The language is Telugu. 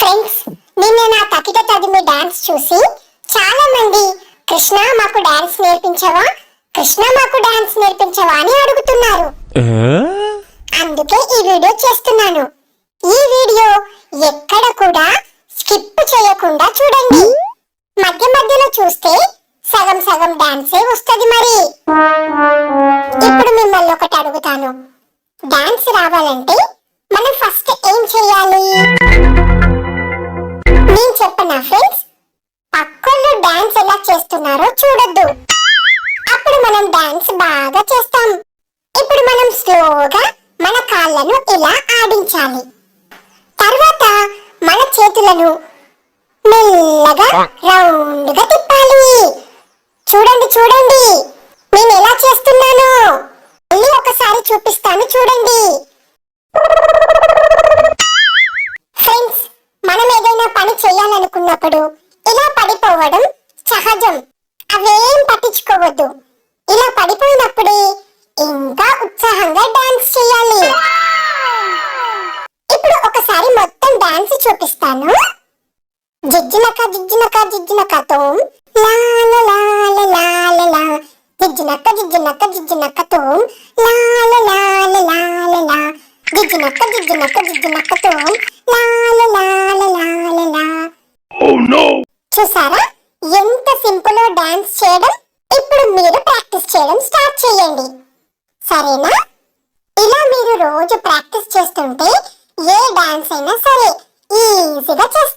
ఫ్రెండ్స్, నిన్న నా తకిట తదిమి డాన్స్ చూసి చాలా మంది కృష్ణ మాకు డాన్స్ నేర్పించవా, కృష్ణ మాకు డాన్స్ నేర్పించవా అని అడుగుతున్నారు. అందుకే ఈ వీడియో చేస్తున్నాను. ఈ వీడియో ఎక్కడ కూడా స్కిప్ చేయకుండా చూడండి. మధ్య మధ్యలో చూస్తే సగం సగం డాన్సే వస్తుంది. మరి ఇప్పుడు మిమ్మల్ని ఒకటి అడుగుతాను, డాన్స్ రావాలంటే మనం ఫస్ట్ ఏం చేయాలి? నేను చెప్పనా ఫ్రెండ్స్? పక్కల్లో డాన్స్ ఎలా చేస్తున్నారో చూడొద్దు, అప్పుడు మనం డాన్స్ బాగా చేస్తాం. ఇప్పుడు మనం స్లోగా మన కాళ్ళను ఇలా ఆడించాలి. తర్వాత మన చేతులను మెల్లగా రౌండ్ గా తిప్పాలి. చూడండి చూడండి నేను ఎలా చేస్తున్నాను. మళ్ళీ ఒకసారి చూపిస్తాను చూడండి. ఫ్రెండ్స్, మనం ఏదైనా పని చేయాలనుకున్నప్పుడు ఇలా పడిపోవడం సహజం. అవేం పట్టించుకోవద్దు. ఇలా పడిపోయినప్పుడే ఇంకా ఉత్సాహంగా డాన్స్ చేయాలి. ఇప్పుడు ఒకసారి మొత్తం డాన్స్ చూపిస్తాను. జిజ్జినక జిజ్జినక జిజ్జినకతో లాల లాల లాల లా, జిజ్జినక జిజ్జినక జిజ్జినకతో లాల లాల లాల లా, జిజ్జినక జిజ్జినక జిజ్జినకతో లాల లాల లాల లా. చూసారా ఎంత సింపుల్ డాన్స్ చేయడం? ఇప్పుడు మీరు ప్రాక్టీస్ చేయడం స్టార్ట్ చేయండి, సరేనా? ఇలా మీరు రోజు ప్రాక్టీస్ చేస్తుంటే ఏ డాన్స్ అయినా సరే ఈజీగా చేస్తారు.